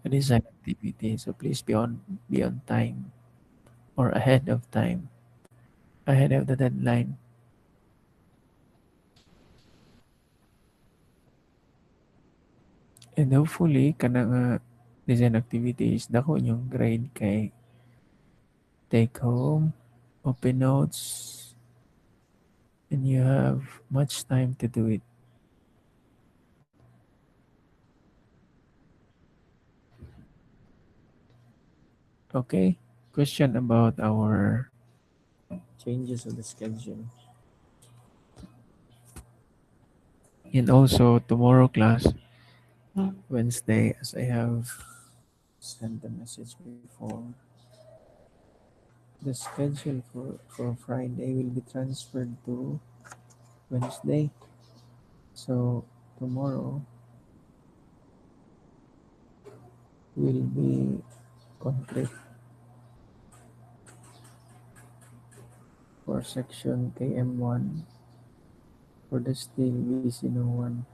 design activity. So please be on time or ahead of time, ahead of the deadline. And hopefully, kana nga design activities, dako yung grade kay take home, open notes, and you have much time to do it. Okay, question about our changes of the schedule. And also tomorrow class, Wednesday, as I have sent the message before, the schedule for Friday will be transferred to Wednesday. So tomorrow will be concrete for section KM1 for the steel BCNO1.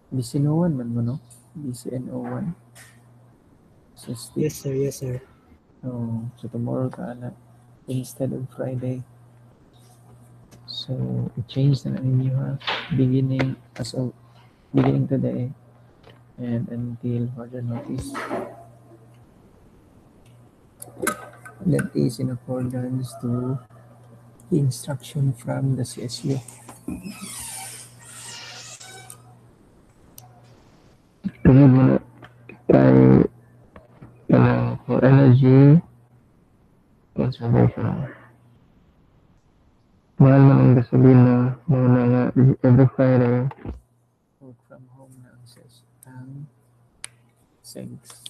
BCNO1 man mo, no? BCNO1. So steel. Yes, sir. Yes, sir. Oh, so tomorrow ka na instead of Friday. So i-change na ninyo ha. Beginning as of beginning today and until further notice. That is in accordance to the instruction from the CSU. Tunod mo na kay for energy conservation. Mahal man ang gasolina, muna nga every Friday. Work from home na ang SEGS.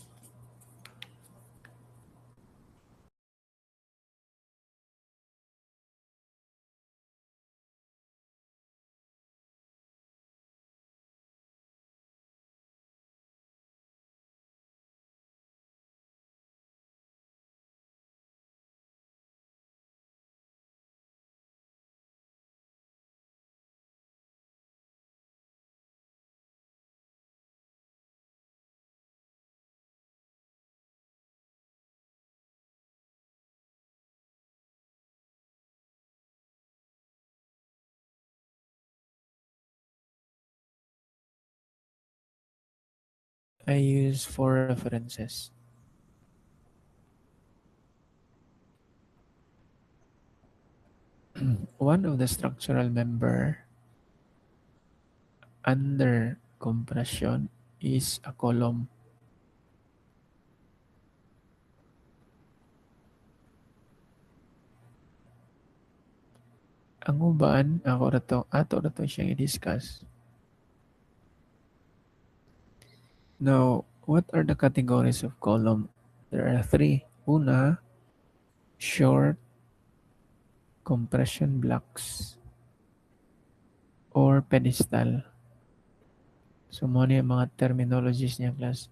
I use 4 references. One of the structural member under compression is a column. Ang uban, ato na to siyang i-discuss. Now, what are the categories of column? There are 3. Una, short compression blocks or pedestal. So, muna yung mga terminologies niya, class.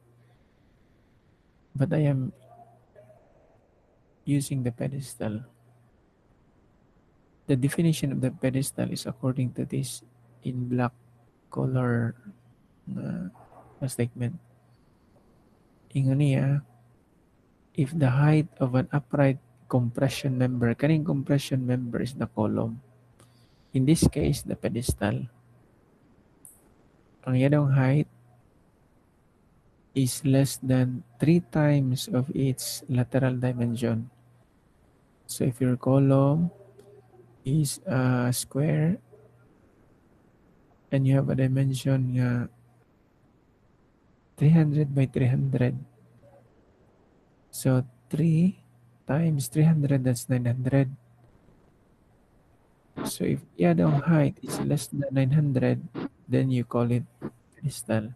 But I am using the pedestal. The definition of the pedestal is according to this in black color statement. Ingon niya, if the height of an upright compression member, kaning compression member is the column. In this case, the pedestal. Ang yadong height is less than 3 times of its lateral dimension. So if your column is a square and you have a dimension nga 300 by 300. So 3 times 300, that's 900. So if yadong height is less than 900, then you call it pedestal.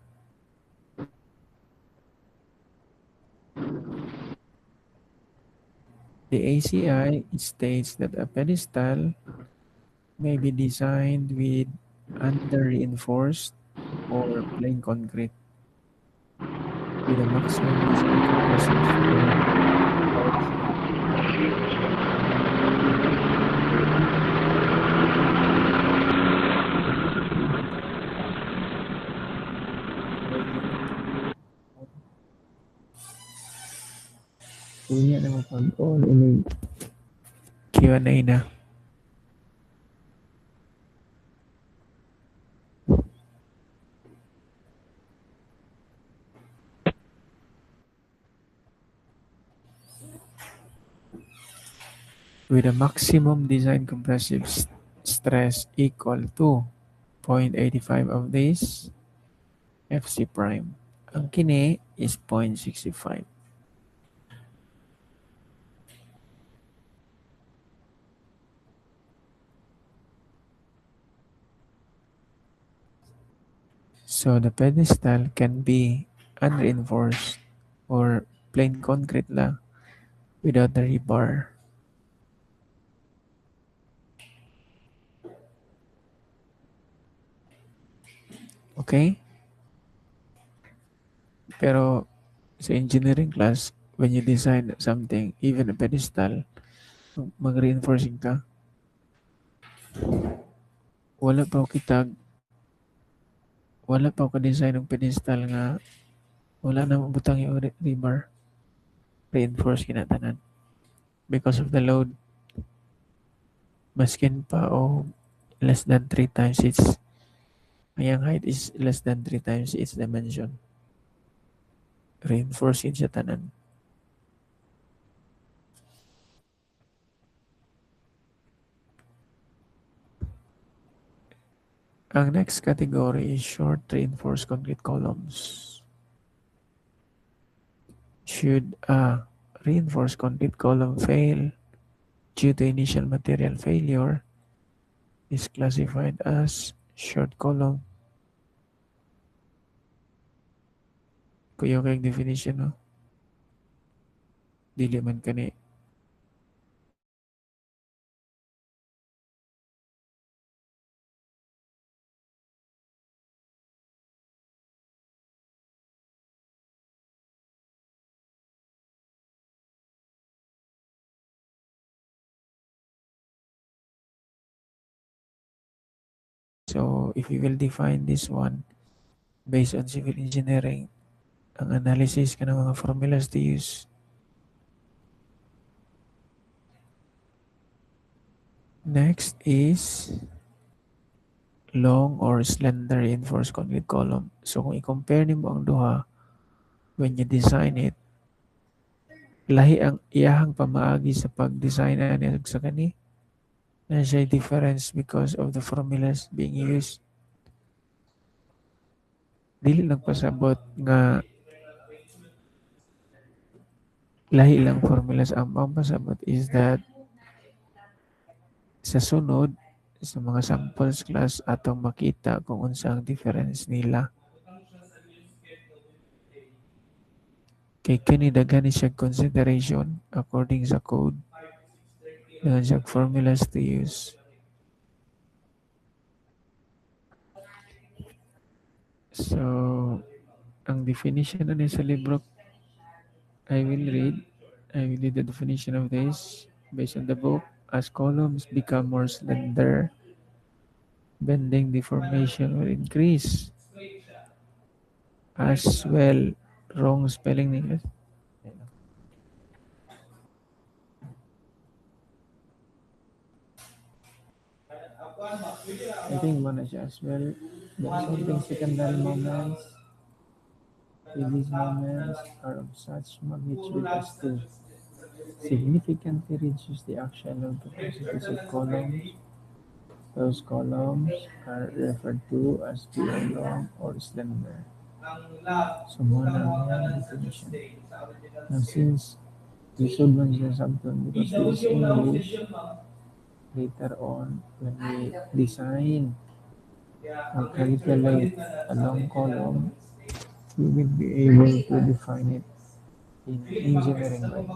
The ACI states that a pedestal may be designed with under-reinforced or plain concrete with a maximum design capacity. Kunya na mapag-all ini Q&A na. With a maximum design compressive stress equal to 0.85 of this FC prime. Ang kini is 0.65. So the pedestal can be unreinforced or plain concrete la without the rebar. Okay? Pero sa engineering class, when you design something, even a pedestal, mag-reinforcing ka, wala pa kitag, wala pa ako design ng pedestal nga wala na mabutang yung rebar. Reinforce kinatanan. Because of the load, maskin pa o less than 3 times its yung height is less than 3 times its dimension. Reinforce yun siya tanan. Ang next category is short reinforced concrete columns. Should a reinforced concrete column fail due to initial material failure, is classified as short column. Kuya kayong definition, no? Dili man kani. So, if you will define this one based on civil engineering, ang analysis ka ng mga formulas to use. Next is long or slender reinforced concrete column. So, kung i-compare nimo ang duha, when you design it, lahi ang iyahang pamaagi sa pag-design na sa kani. Na siya difference because of the formulas being used. Dili lang pasabot nga lahi lang formulas ang pasabot is that sa sunod sa mga samples class atong makita kung unsa ang difference nila. Kay kini daghan ni siya consideration according sa code. Daghan siya formulas to use. So, ang definition na sa libro, I will read the definition of this based on the book. As columns become more slender, bending deformation will increase. As well, wrong spelling nila. I think one is as well. There's something secondary moments. These moments are of such magnitude as to significantly reduce the actual load capacities of columns. Those columns are referred to as being long or slender. So, one ang definition. Now, since lisod man siya something because this is English, later on, when we design or calculate a long column, we will be able to define it in engineering way.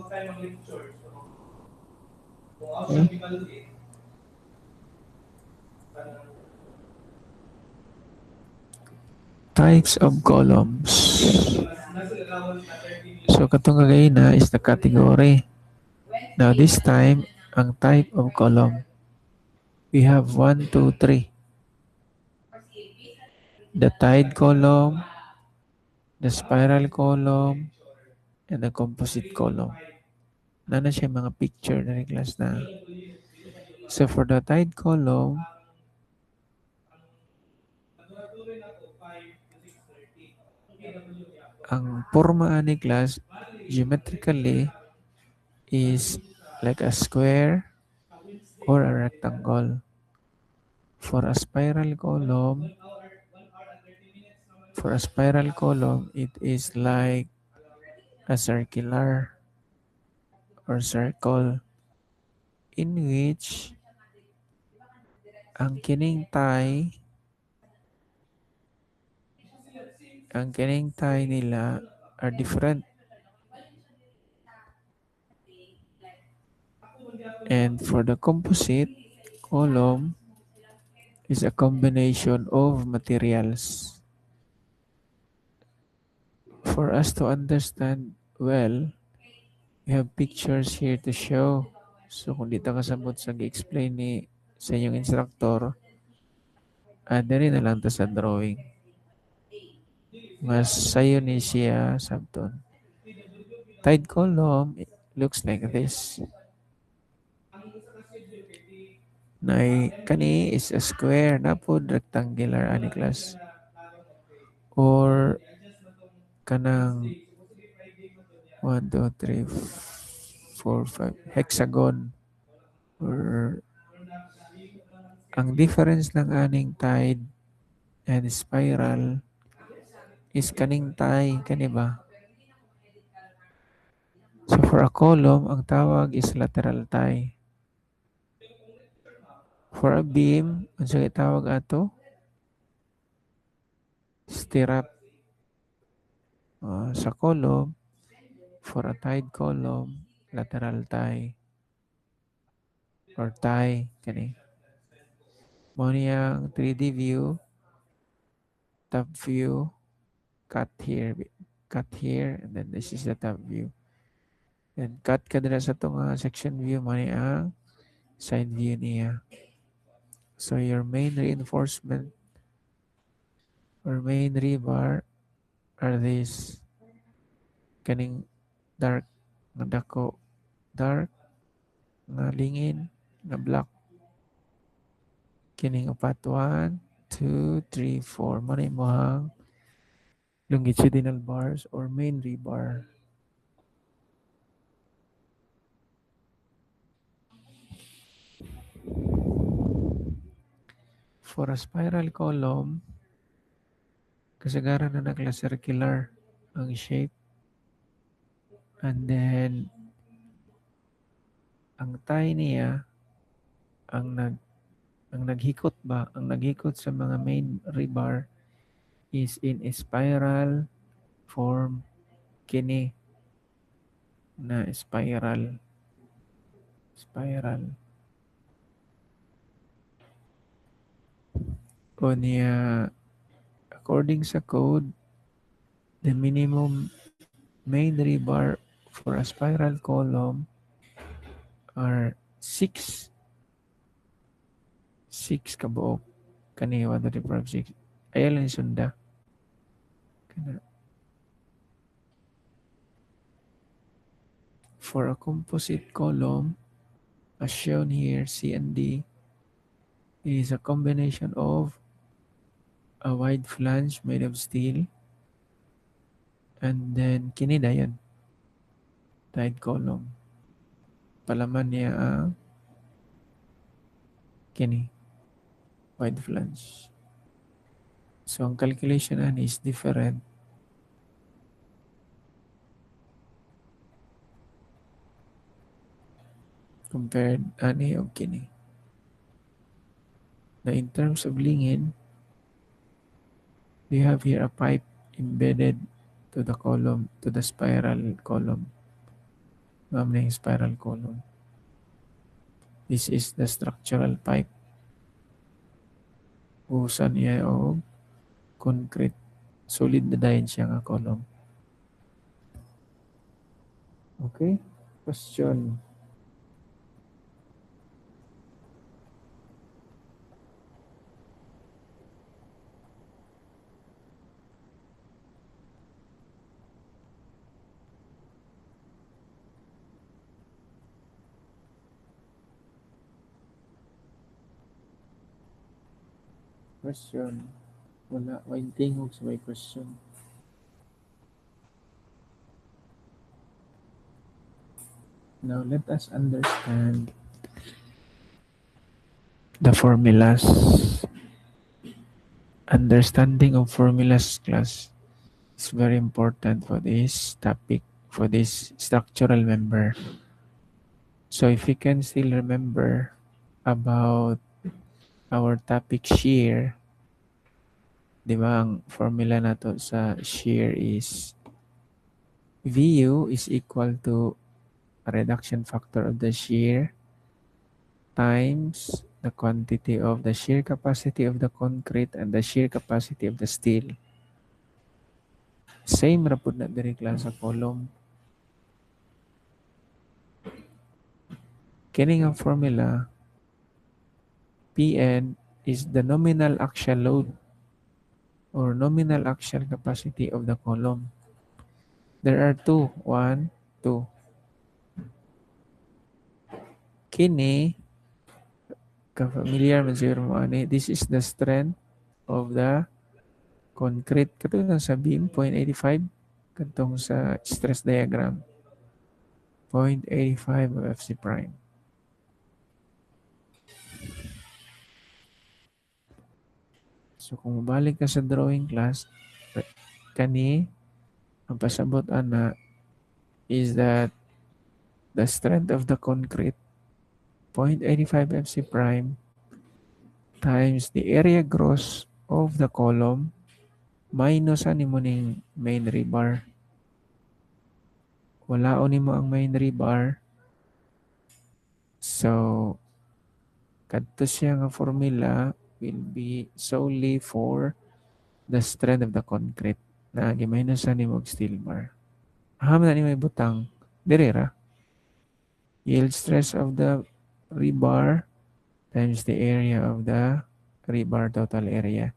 Okay? Types of columns. So, katong na is the category. Now, this time, ang type of column. We have 1, 2, 3. The tide column, the spiral column, and the composite column. na siya mga picture na ni class na. So for the tide column, ang forma ni class geometrically is like a square or a rectangle. For a spiral column, it is like a circular or circle in which ang kining tie nila are different. And for the composite column is a combination of materials. For us to understand well, we have pictures here to show. So kung dito kasabot sa gi-explain ni sa inyong instructor, dali na lang to sa drawing. Mas sayo ni siya sabton. Tide column looks like this. Na kani is a square na po rectangular ani class. Or kanang 1, 2, 3, 4, 5 hexagon. Or ang difference ng aning tide and spiral is kaning tie, kani ba? So for a column, ang tawag is lateral tie. For a beam, ang sige tawag ato? Stirrup. Sa column, for a tied column, lateral tie. Or tie, kani. Mo niyang 3D view, top view, cut here, and then this is the top view. And cut ka dira sa itong section view, mo ang side view niya. So your main reinforcement or main rebar are these. Kaning dark nga dako, dark nga lingin nga black. Kining upat 1, 2, 3, 4. Manay mo ang longitudinal bars or main rebar. For a spiral column, kasagaran na nagla-circular ang shape. And then, ang tie niya, ang naghikot sa mga main rebar is in a spiral form, kini na spiral. O niya, according sa code, the minimum main rebar for a spiral column are 6 kabuok. Kani 1, 2, 3, 4, 6. Ayaw lang sunda. Kana. For a composite column, as shown here, C and D, is a combination of a wide flange made of steel and then kini dayon, tied column. Palaman niya ang kini, wide flange. So ang calculation ani is different. Compared ani o kini. Now in terms of lingin, we have here a pipe embedded to the column, to the spiral column. Yung spiral column. This is the structural pipe. Usan niya o concrete. Solid na dahin siya nga column. Okay? Question. question. Wala, wain tingog sa may question. Now let us understand the formulas. Understanding of formulas, class, is very important for this topic, for this structural member. So if you can still remember about our topic shear, di ba ang formula nato sa shear is VU is equal to a reduction factor of the shear times the quantity of the shear capacity of the concrete and the shear capacity of the steel. Same ra pud na diri class sa column. Kini nga formula, Pn is the nominal axial load or nominal axial capacity of the column. There are two. One, two. Kini, ka-familiar man siguro mo ani, this is the strength of the concrete. Katulad sa beam, 0.85. Katong sa stress diagram, 0.85 of Fc prime. So kung mabalik ka sa drawing class, kani, ang pasabot ana is that the strength of the concrete, 0.85 Fc prime, times the area gross of the column minus ani mo ning main rebar. Walaon nimo ang main rebar. So, kadto siya nga formula will be solely for the strength of the concrete na gi-minus nimo og steel bar. Hama na ni may butang diri ra. Yield stress of the rebar times the area of the rebar total area.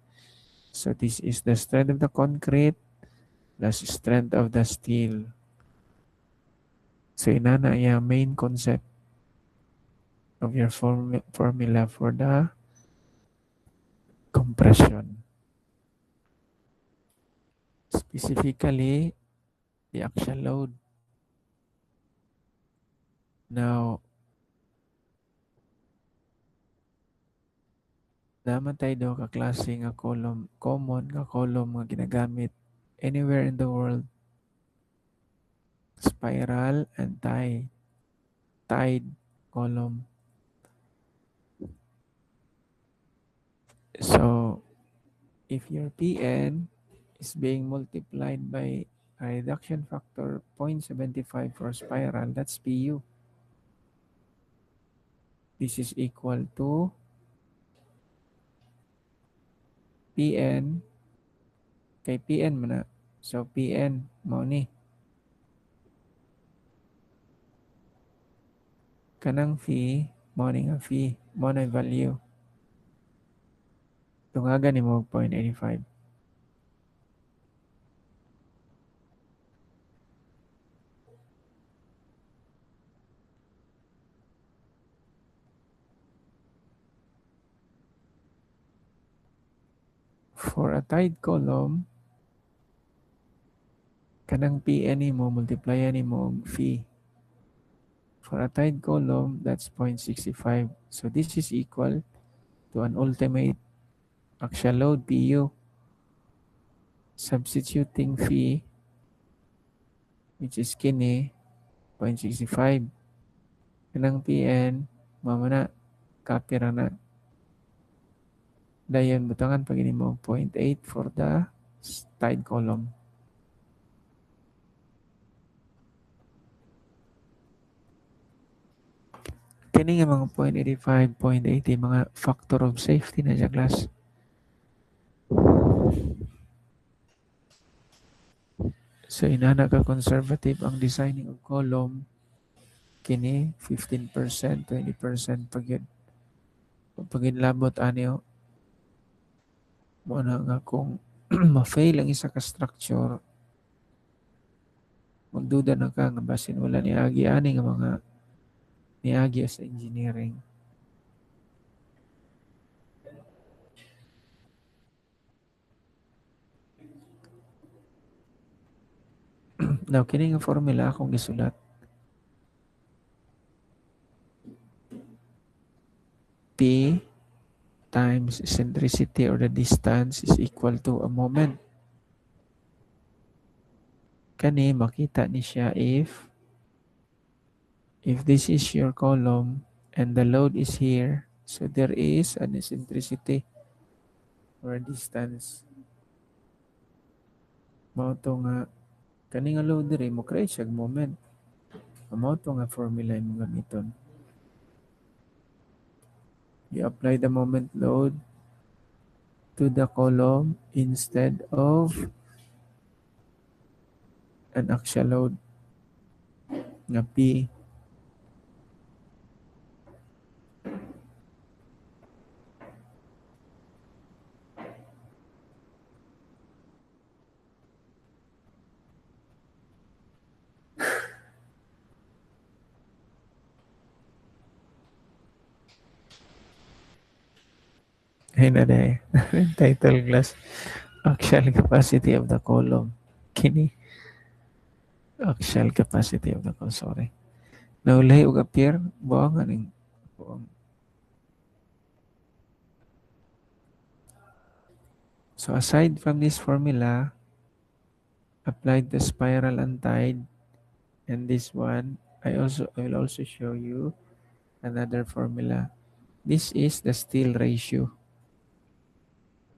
So this is the strength of the concrete plus strength of the steel. So inana yung main concept of your formula for the compression. Specifically, the axial load. Now, naman tayo daw kaklase nga column, common nga column nga ginagamit anywhere in the world. Spiral and tied column. So, if your Pn is being multiplied by a reduction factor 0.75 for spiral, that's Pu. This is equal to Pn kay Pn man na. So, Pn mo ni. Kanang phi, mo ni nga phi, mo na value. Tungagan ni mo 0.85. For a tied column, kanang Pn ni mo, multiply ni mo phi. For a tied column, that's 0.65. So this is equal to an ultimate axial load Pu. Substituting phi, which is kini, 0.65. Kanang Pn, mamana, copy ra na. Dayon, butangan pag mo 0.8 for the tied column. Kini nga mga 0.85, 0.80, mga factor of safety na sa class. So, inana ka conservative ang designing of column. Kini, 15%, 20% pag yun. Pag labot anyo, muna nga kung ma-fail ang isa ka structure, magduda na ka nga basin wala niagi ani nga mga niagi sa engineering. Now, kini nga formula akong gisulat. P times eccentricity or the distance is equal to a moment. Kani, makita ni siya if this is your column and the load is here, so there is an eccentricity or a distance. Mao to nga, kani nga load diri mo create siya moment. Mao to nga formula imong gamiton. You apply the moment load to the column instead of an actual load nga P. Ay na day. Title class. Axial capacity of the column. Kini. Axial capacity of the column. Sorry. Naulay og appear. Buang aning. Buang. So aside from this formula, applied the spiral untied and this one, I will also show you another formula. This is the steel ratio.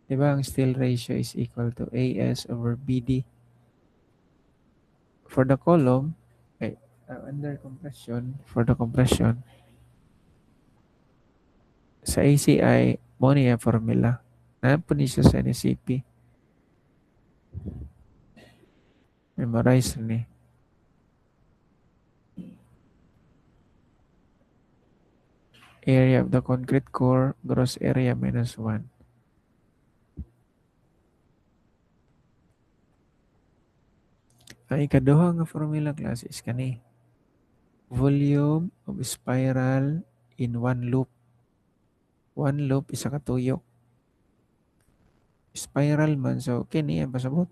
Diba ang steel ratio is equal to AS over BD. For the column, under compression, for the compression, sa ACI, mo niya formula. Napo ni siya sa NCP. Memorize ni. Area of the concrete core, gross area minus 1. Ang ikaduha nga formula class is kani. Volume of spiral in one loop. One loop isa ka tuyok. Spiral man, so kini ang pasabot.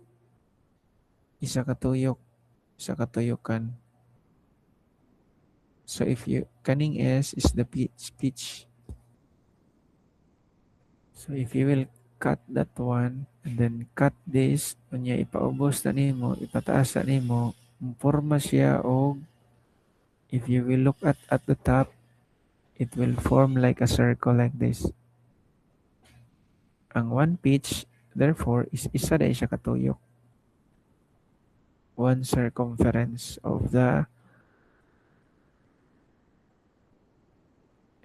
Isa ka tuyok. Isa ka tuyokan. So if you, kaning S is the pitch. So if you will cut that one, and then cut this, unya ipaubos na nimo, ipataas na nimo, forma siya o if you will look at the top, it will form like a circle like this. Ang one pitch, therefore, is isa na siya katuyok. One circumference of the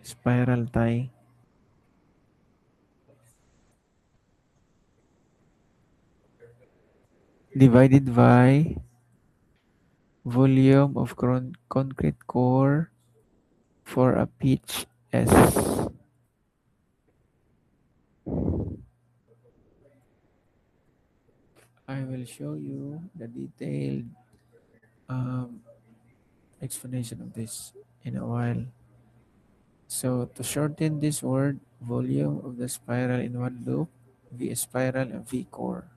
spiral tie. Divided by volume of concrete core for a pitch S. I will show you the detailed explanation of this in a while. So to shorten this word, volume of the spiral in one loop, V spiral and V core.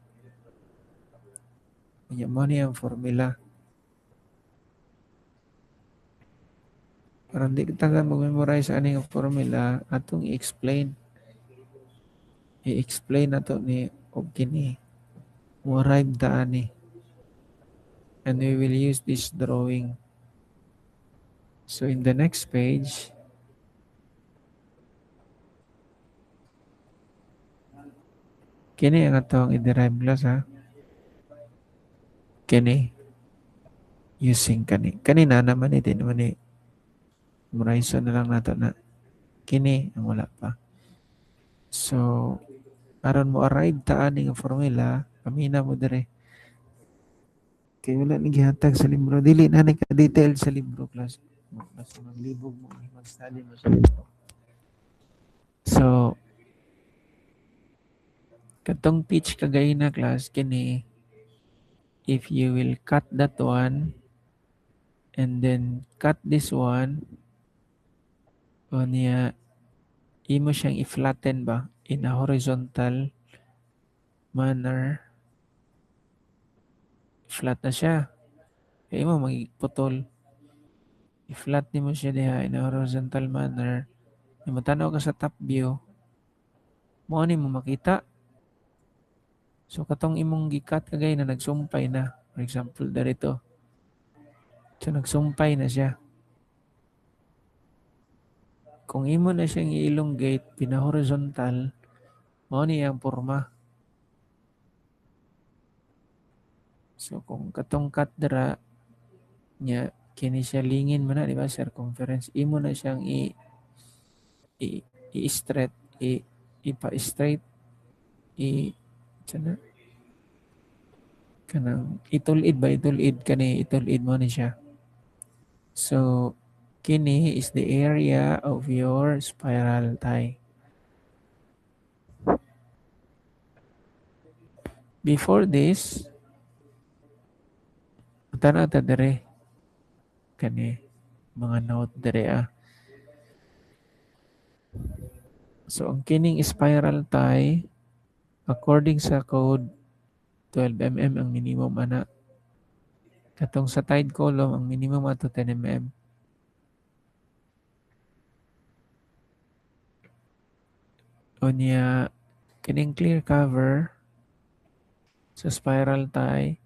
Yan mo niya ang formula. Para hindi kita mag-memorize ani ang formula, atong i-explain. I-explain na to ni og kini. Mo arrive ta ani. And we will use this drawing. So in the next page, kini ang atong i-derive class ha. Kini. Using kani. Kanina naman din naman ni memorize na lang nato na kini ang wala pa. So, aron mo arrive ta ani nga formula, kamina mo dire. Kaya wala ni gihatag sa libro. Dili na ni ka-detailed sa libro, class. Mas maglibog mo, mag-study mo sa libro. So, katong pitch kagay na class, kini, if you will cut that one, and then cut this one, o niya, imo siyang i-flatten ba in a horizontal manner. Flat na siya. Kaya mo magputol. I-flat nimo siya diha in a horizontal manner. Matanaw ka sa top view. Mo ni mo makita. So katong imong gikat kagay na nagsumpay na. For example, darito. So nagsumpay na siya. Kung imo na siyang i-elongate, pina-horizontal, mo ni ang porma. So kung katong cut dira nya kini siya lingin man na, di ba? Circumference. Imo na siyang i i-straight, ipa-straight, i sana kanang itulid ba itulid kani itulid mo ni siya. So kini is the area of your spiral tie. Before this, tanaw ta dire kani mga note dire ah. So ang kining spiral tie according sa code 12 mm ang minimum ana. Katong sa tide column ang minimum ato 10 mm. Unya kining clear cover sa spiral tie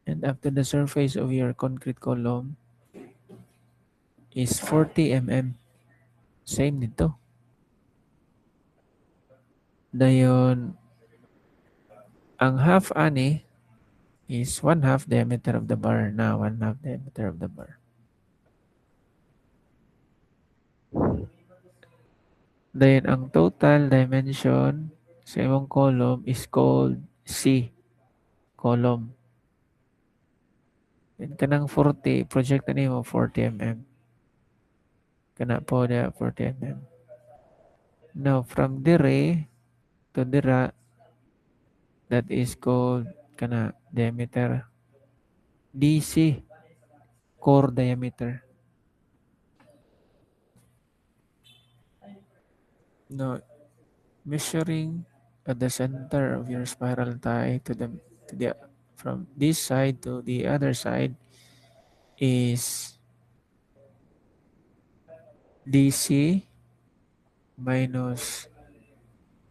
and up to the surface of your concrete column is 40 mm. Same dito. Dayon, ang half ani is 1/2 diameter of the bar na 1/2 diameter of the bar. Then, ang total dimension sa imong column is called C column. And kanang 40, project na mo 40 mm. Kana po na 40 mm. Now, from dire to dira, that is called kana diameter DC, core diameter. Now, measuring at the center of your spiral tie to the from this side to the other side is DC minus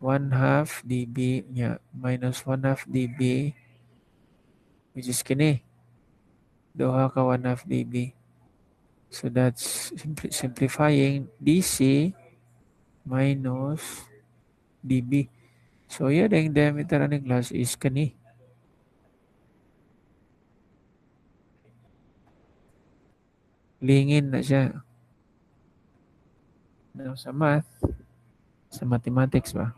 1/2 dB yeah, minus 1/2 dB which is kini duha ka 1/2 dB. So that's simplifying DC minus dB. So yun ang diameter ng glass is kani. Lingin na siya. Now sa math, sa mathematics ba?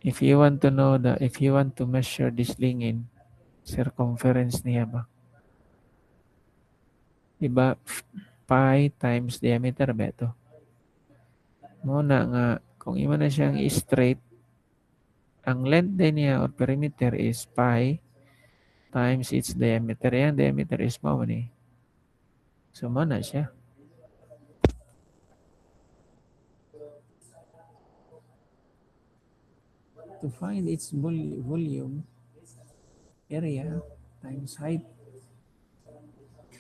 If you want to know if you want to measure this lingin, circumference niya ba? Diba? Pi times diameter ba ito? Muna nga, kung imo na siyang straight, ang length din niya or perimeter is pi times its diameter. Yang diameter is mo ni. So, mo na siya. To find its volume, area times height.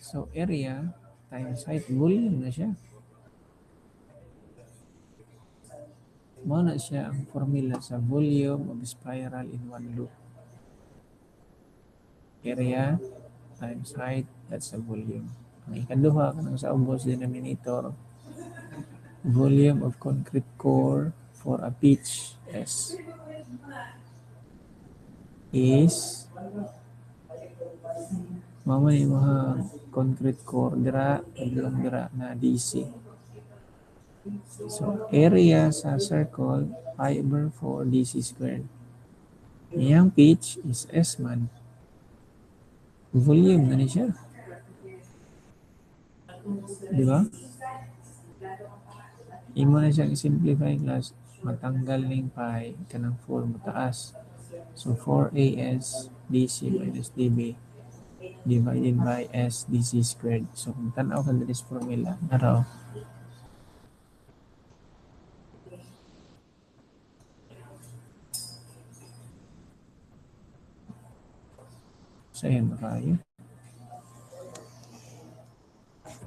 So, area times height, volume na siya. Mo na siya ang formula sa volume of spiral in one loop. Area times height, that's the volume. Ang ikaduha, kanang sa ubos denominator, volume of concrete core for a pitch S is mama ni mga concrete core dira padulong dira na DC. So area sa circle pi over 4 DC squared. Iyang pitch is S man. Volume na ni siya. Di ba? Imo na siyang simplify class matanggal ning pi kanang 4 mataas. So 4AS DC minus DB divided by S DC squared. So kung tanaw ka dito sa formula, naraw. So yun, makayo.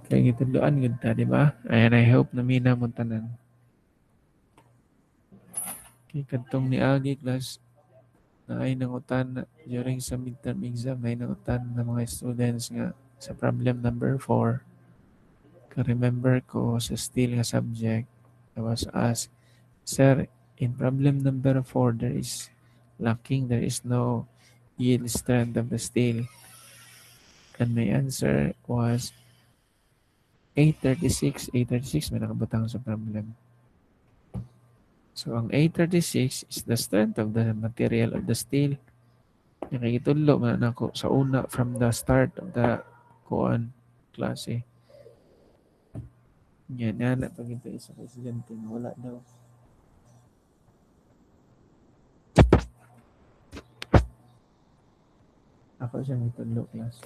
Kaya gituluan gud ta, di ba? And I hope na mina mo tanan. Kay kadtong ni Agi class na ay nangutan during sa midterm exam na ay nangutan ng mga students nga sa problem number 4. Ka-remember ko sa steel nga subject, I was asked, Sir, in problem number 4, there is no yield strength of the steel. And my answer was 836. 836 may nakabutang sa problem. So, ang 836 is the strength of the material of the steel. Nakikitulo man ako sa una from the start of the kuan klase. Yan, na pag ito isa ka estudyante na wala daw. Ako siya may tudlo class.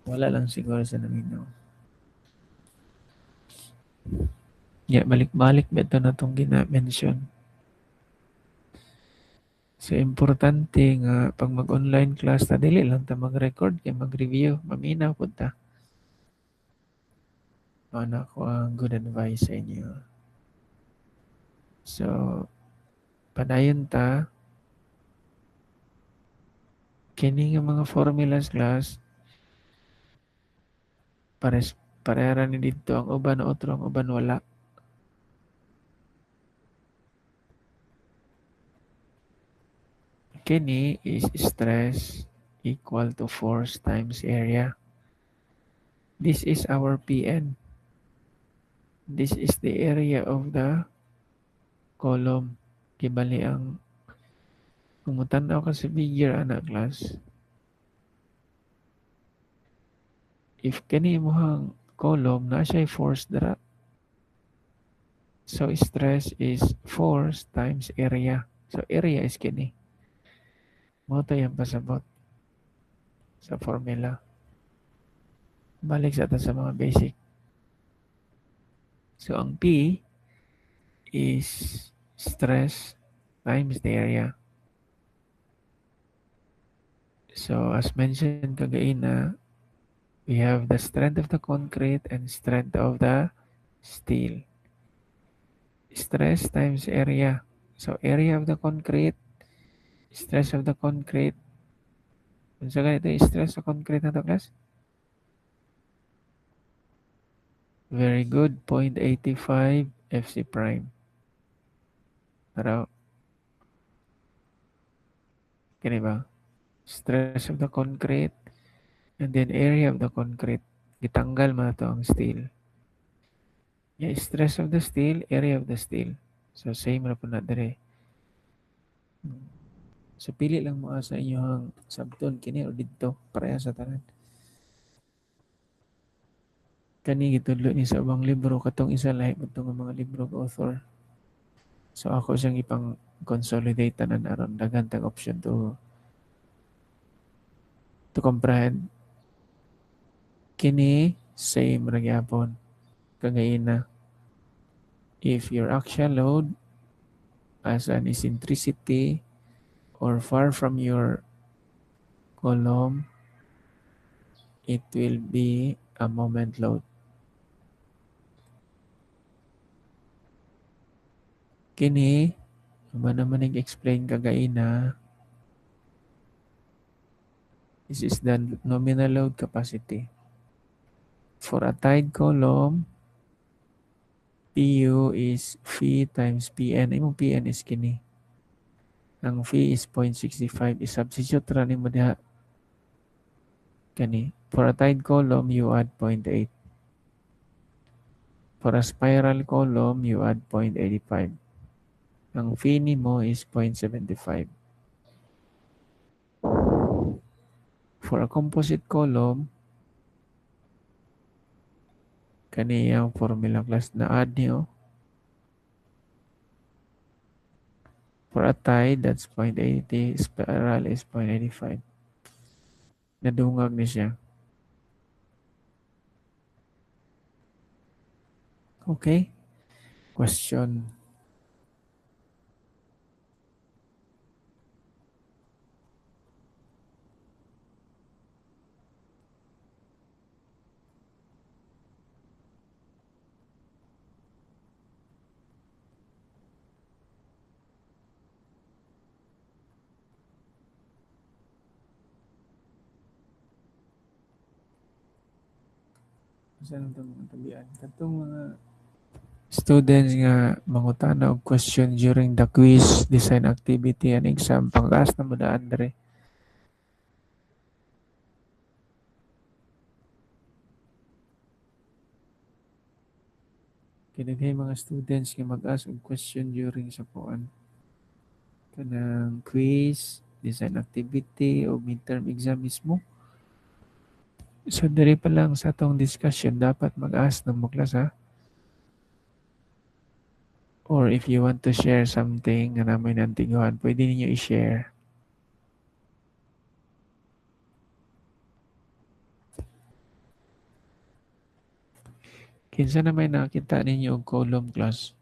Wala lang siguro sa naminaw. Balik-balik ba ito na itong gina-mention. So, importante nga pag mag-online class, ta dili lang ta mag-record kay mag-review. Maminaw po ta. Ano ko ang good advice sa inyo. So, padayon ta. Kini nga mga formulas class, parehara ni dito ang uban otro, ang uban wala. Kini is stress equal to force times area. This is our PN. This is the area of the column. Kibali ang kung tanaw ka sa figure anak class, if kani mo hang column na siya force dara. So stress is force times area. So area is kini. Mo to yung pasabot sa formula. Balik sa sa mga basic. So ang P is stress times the area. So as mentioned kagaina, we have the strength of the concrete and strength of the steel. Stress times area. So area of the concrete, stress of the concrete. Kung sa ganito, stress sa concrete na to class? Very good. 0.85 FC prime. Pero, kini ba? Stress of the concrete and then area of the concrete. Gitanggal man to ang steel. Yeah, stress of the steel, area of the steel. So, same na po na dire. So, pili lang mo sa inyong sabton kini o dito pareha sa tanan. Kani gitudlo ni sa ubang libro katong isa lahi itong mga libro ko author. So, ako siyang ipang consolidate tanan aron daghan tag option to comprehend. Kini same ra gyapon kagaina. If your axial load as an eccentricity or far from your column, it will be a moment load. Kini, naman nag-explain kagaina, this is the nominal load capacity. For a tied column, PU is phi times PN. Imong PN is kini. Ang phi is 0.65. I-substitute ra nimo diha. Kani. For a tied column, you add 0.8. For a spiral column, you add 0.85. Ang phi nimo is 0.75. For a composite column, kaniyang formula class na add niyo. For a tie, that's 0.80. Spiral is 0.85. Nadungag ni siya. Okay? Question. Saan itong mga tabian? Katong mga students nga mangutana og question during the quiz, design activity, and exam. Pangkaas na mo daan dere. Kinagay mga students nga mag-ask og question during sa kuan. Kanang quiz, design activity, o midterm exam mismo. So, diri pa lang sa atong discussion, dapat mag-ask ng mo class ha. Or if you want to share something na namin nantinguhan, pwede ninyo i-share. Kinsa na may nakita ninyo og column class?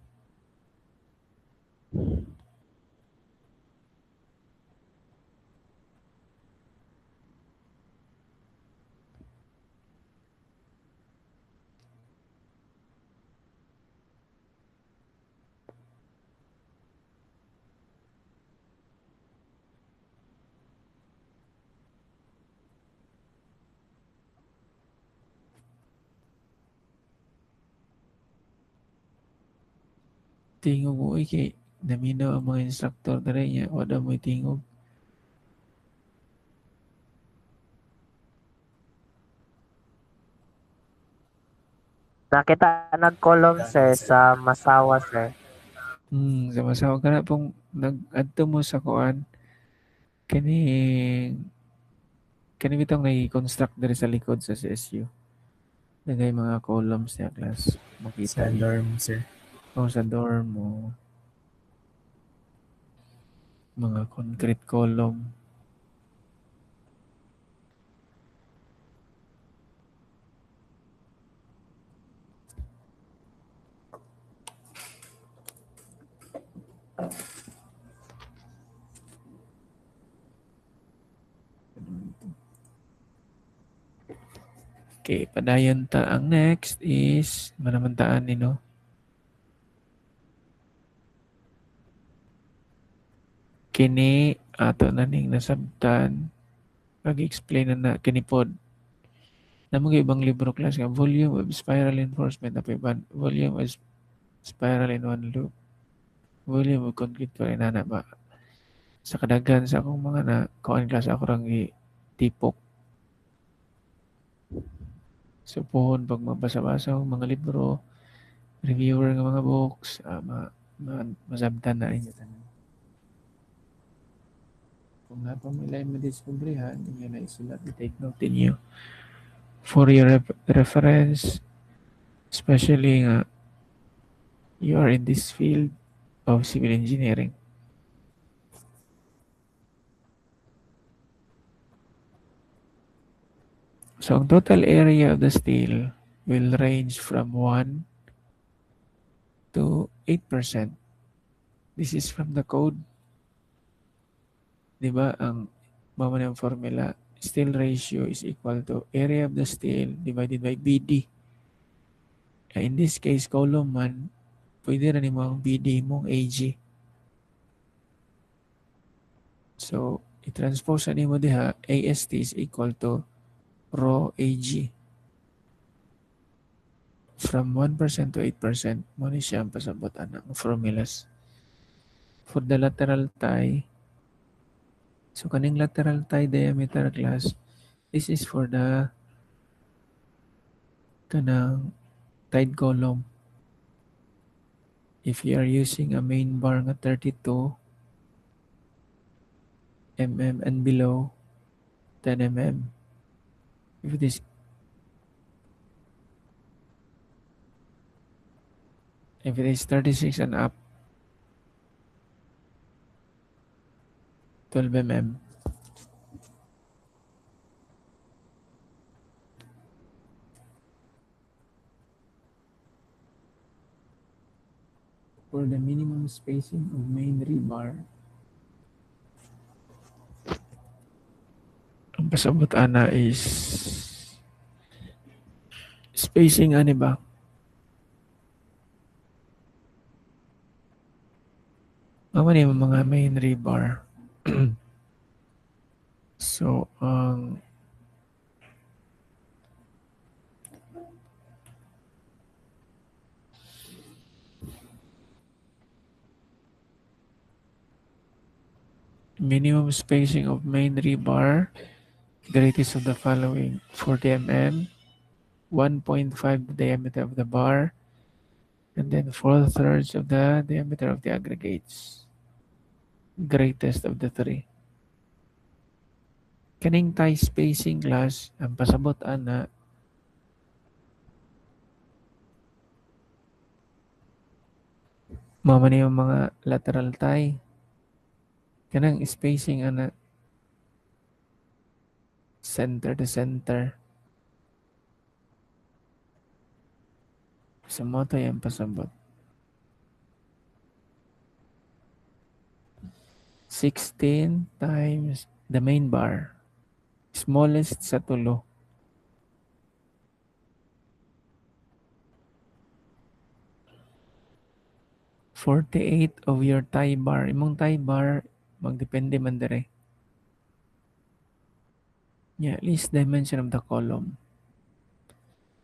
Tingog mo, kay naminaw ang mga instructor na rin niya. Wala mo tingog. Nakita nag-column sir sa Masawa sir. Sa masawa ka na pong nag-adto mo sa kuan. Kani bitong nai-construct diri sa likod sa CSU. Nagay mga columns niya class. Makita Sa niyo. dorm, sir. O sa dorm mo. Mga concrete column. Okay, padayon ta. Ang next is, manamantaan ni no? Kini, ato na ning nasabtan. Pag-explain na kini pod. Na mga ibang libro class nga, volume of spiral enforcement na volume of spiral in one loop. Volume of concrete pa rin na ba? Sa kadagan sa akong mga na, kuan class ako rang tipok. So, pohon pag mabasa-basa ang mga libro, reviewer ng mga books, masabtan na rin yun. Kung napamilay mo diskubrihan, inyo na isulat, i-take note ninyo. For your reference, especially nga, you are in this field of civil engineering. So, ang total area of the steel will range from 1 to 8%. This is from the code. Diba, ang mamanang formula, steel ratio is equal to area of the steel divided by BD. In this case, column 1, pwede rin mo ang BD mong AG. So, i-transpose na mo diha, AST is equal to rho AG. From 1% to 8%, mo ni siya ang pasabotan ng formulas. For the lateral tie, so kaning lateral tie diameter class, this is for the kanang tied column. If you are using a main bar nga 32 mm and below 10 mm, if it is 36 and up, 12 mm, for the minimum spacing of main rebar, ang pasabot ana is spacing ani ba? Maman yung mga main rebar. So, ang Minimum spacing of main rebar, greatest of the following: 40 mm, 1.5 the diameter of the bar, and then 4/3 of the diameter of the aggregates. Greatest of the three. Kaning tie spacing class, ang pasabot ana, mao man yung mga lateral tie. Kanang spacing ana, center to center. Sa mo to yung pasabot. 16 times the main bar. Smallest sa tulo. Forty-eight of your tie bar. Imong tie bar, magdepende man dire. Yeah, least dimension of the column.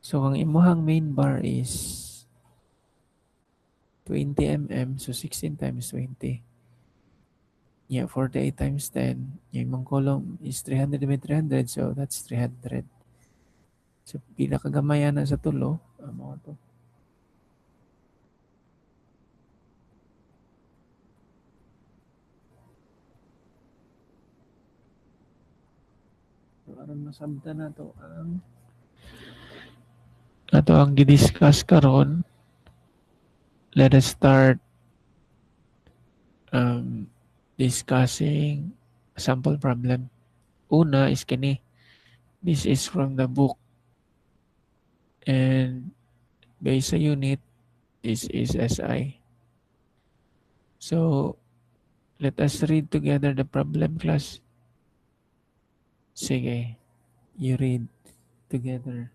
So, ang imuhang main bar is 20 mm, so 16 times 20. Yeah, 48 times 10. Yung imong column is 300 by 300, so that's 300. So, pinakagamayan na sa tulo, amo to. So, aron masabta na to ang ato ang gidiscuss karon. Let us start discussing a sample problem. Una is kini. This is from the book. And based sa unit, this is SI. So, let us read together the problem, class. Sige, you read together.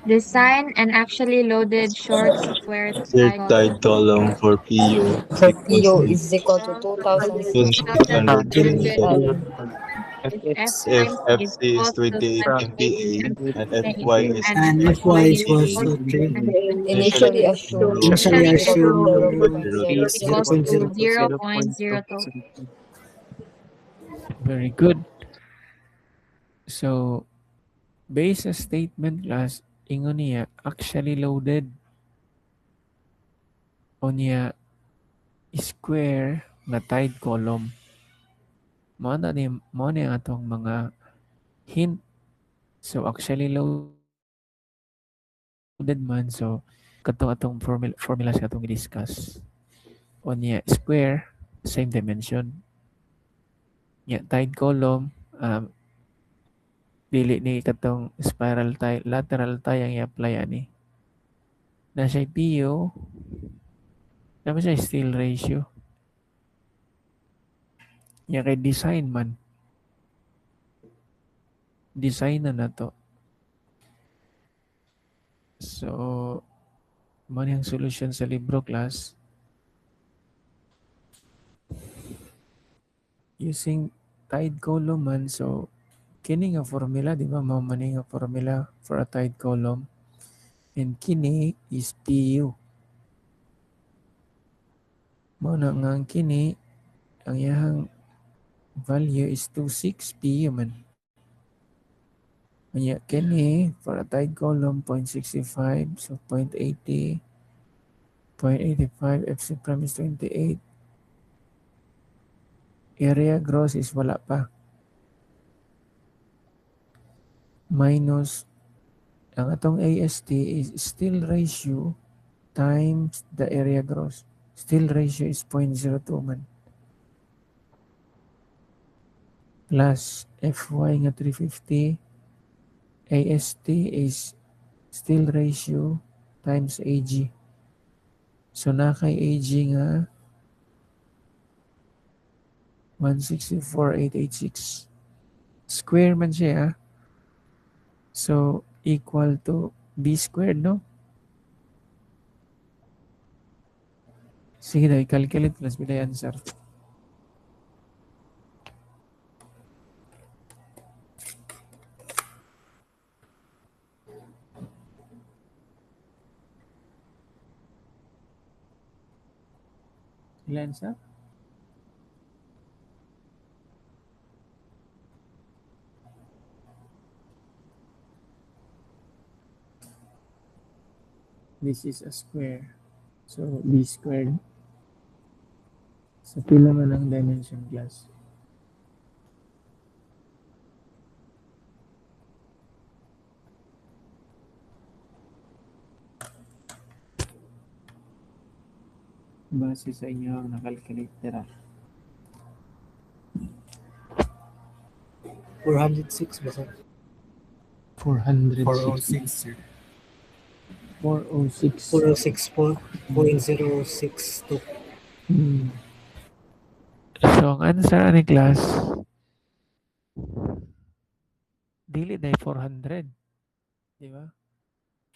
Design an actually loaded short square Their tile tide column for PU is For equals PO to is equal to 2,600 2,600 mm mm. F if times is FC is equal to 28 MPa 28 and MPa Fy is and And equals Fy to is equals 3. to 3. Initially assumed Initially is equal to assume 0.02 is equals to 0.02. 0.02. Very good. So, based sa statement, class, ingon niya, actually loaded o niya square na tide column. Mo na ang atong mga hint. So, actually loaded man. So, atong formula sa atong i-discuss. O niya, square, same dimension. Niya, tide column, dili ni katong spiral tie, lateral tie ang i-apply ani. Nasa PU, naman siya steel ratio. Niya kay design man. Design na to. So, man yung solution sa libro, class. Using tide column man, so kini nga formula, di ba? Mao man nga formula for a tide column. And kini is PU. Mao na nga ang kini, ang iyang value is 26 PU man. Kanya kini for a tide column 0.65, so 0.80, 0.85, FC prime is 28. Area gross is wala pa. Minus ang atong AST is steel ratio times the area gross. Steel ratio is 0.02 man. Plus FY nga 350. AST is steel ratio times AG. So na kay AG nga 164,886. Square man siya. So equal to B squared, no? Sige daw, i-calculate plus bila answer. Lens up. This is a square. So, b squared. So, pila man ang dimension class. Base sa inyong nakalculate tira. 406 ba, sir? 460. 406, sir. 406. 464.062. Hmm. So, ang answer ani class, dili day 400. Di ba?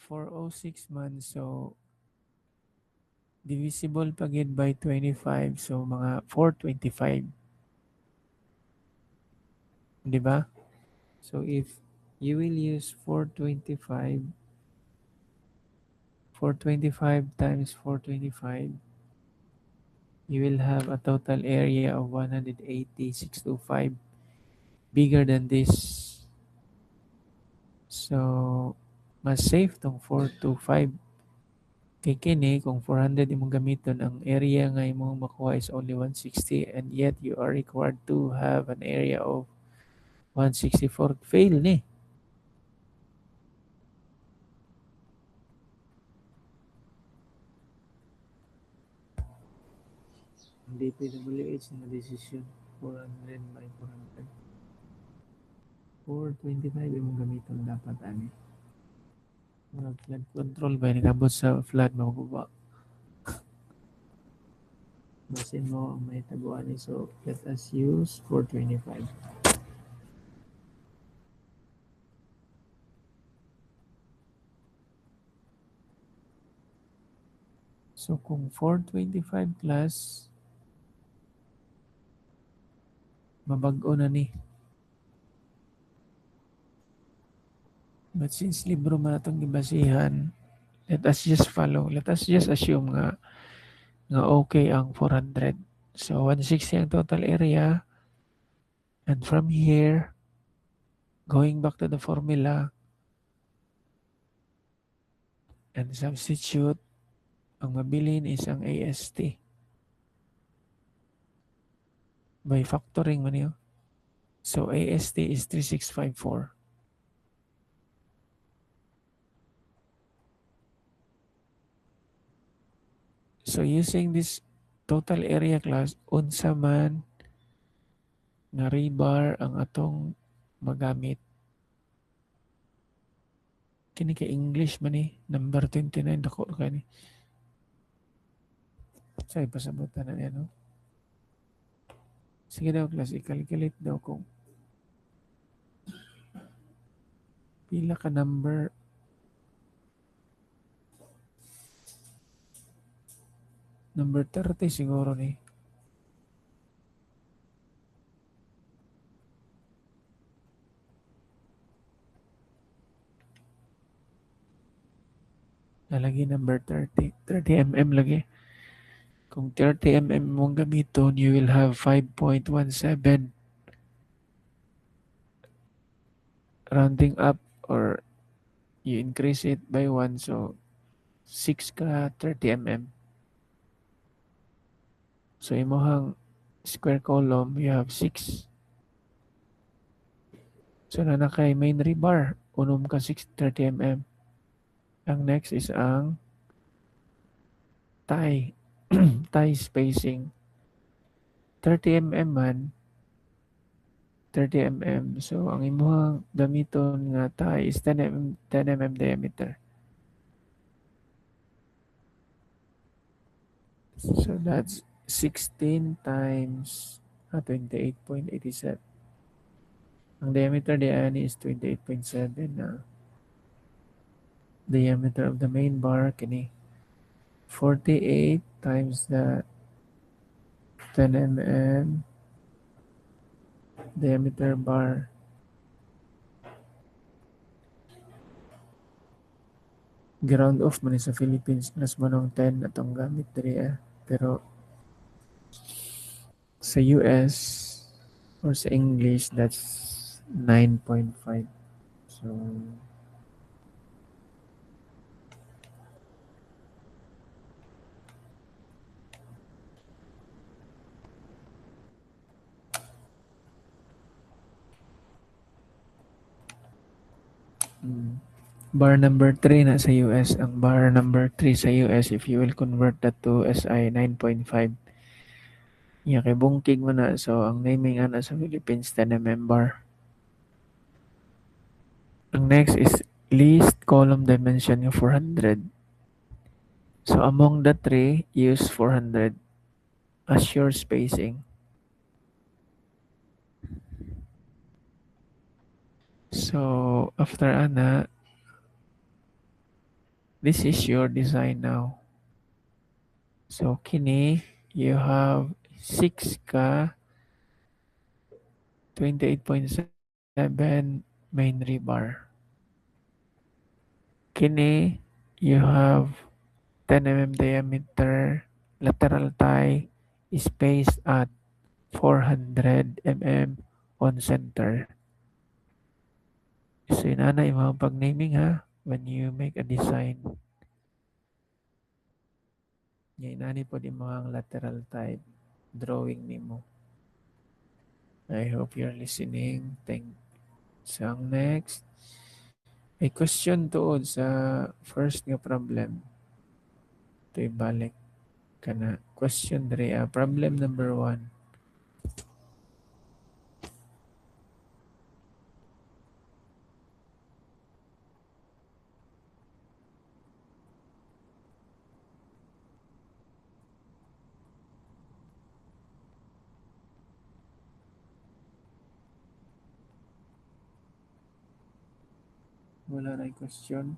406 man. So, divisible pagid by 25. So, mga 425. Di ba? So, if you will use 425 times 425, you will have a total area of 180,625, bigger than this. So, mas safe tong 425. Kay kini, kung 400 imong gamiton, ang area nga imong makuha is only 160, and yet you are required to have an area of 164. Fail ni. Ang DPWH na decision, 400 by 400. 425 imong gamiton dapat ani. Mga flood control ba nagabot sa flood mababa. Basin mo ang may taguan ni. So let us use 425. So kung 425 class, mabag-o na ni. But since libro man itong gibasihan, let us just follow. Let us just assume nga okay ang 400. So 160 ang total area. And from here, going back to the formula, and substitute, ang mabilin is ang AST. By factoring man yun. So AST is 3654. So using this total area class, unsa man nga rebar ang atong magamit. Kini kay English man ni, number 29 dako ka ni. So ipasabutan na niya, no? Sige daw class, i-calculate daw kung pila ka number. Number 30 siguro ni. Nalagi number 30. 30 mm lagi. Kung 30 mm mong gamiton, you will have 5.17. Rounding up, or you increase it by 1, so 6 ka 30 mm. So imuhang square column, you have 6. So na kay main rebar, unom ka 30 mm. Ang next is ang tie. Tie spacing. 30 mm man. 30 mm. So ang imuhang gamiton nga tie is 10 mm diameter. So that's 16 times 28.87. Ang diameter diyan is 28.7 na. Diameter of the main bar kini 48 times the 10 mm diameter bar. Ground off man sa Philippines, mas manong 10 atong gamit diri. Pero Sa US or sa English, that's 9.5. So, bar number 3 na sa US. Ang bar number 3 sa US, if you will convert that to SI, 9.5. Yeah, kay bungkig mo na. So, ang naming ana sa Philippines, 10mm bar. Ang next is least column dimension yung 400. So, among the three, use 400 as your spacing. So, after ana, this is your design now. So, kini, you have 6 ka 28.7 main rebar. Kini, you have 10mm diameter lateral tie spaced at 400 mm on center. So, inana yung mga pag-naming ha when you make a design. Yan, inani po yung mga lateral tie drawing nimo. I hope you're listening. So, ang next, may question tuod sa first nga problem. Ito ibalik ka na. Question 3. Problem number 1. Wala na yung question.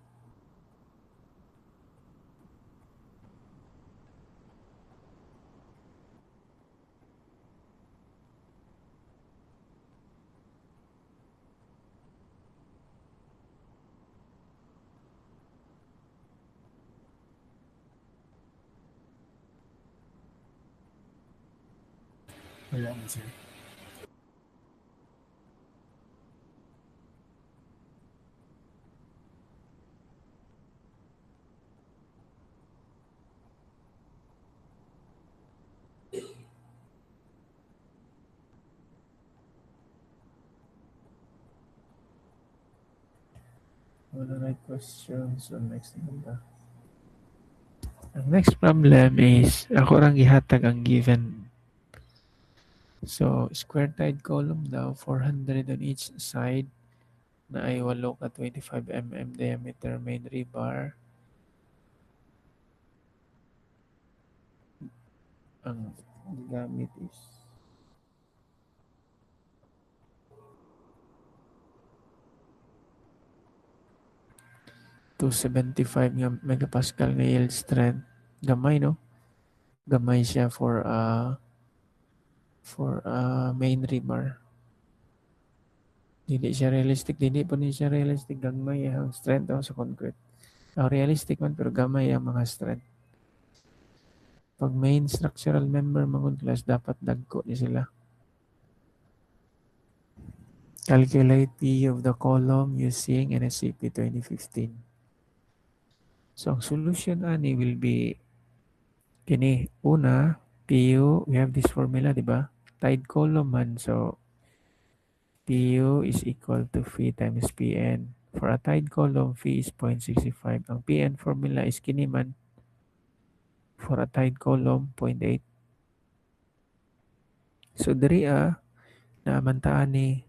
Wala na, sir. Wala na yung question. So, next na. Ang next problem is, ako lang gihatag ang given. So, square tide column daw, 400 on each side, na ay 8 ka 25mm diameter main rebar. Ang gamit is 275 nga megapascal nga yield strength. Gamay, no? Gamay siya for main rebar. Dili siya realistic. Dili po siya realistic. Gamay ang strength sa concrete. Realistic man pero gamay ang mga strength. Pag main structural member mga class, dapat dagko ni sila. Calculate P of the column using NSCP 2015. So, ang solution ani will be kini. Una, PU, we have this formula, di ba? Tide column man. So, PU is equal to phi times PN. For a tide column, phi is 0.65. Ang PN formula is kini man. For a tide column, 0.8. So, diri naamantaan ni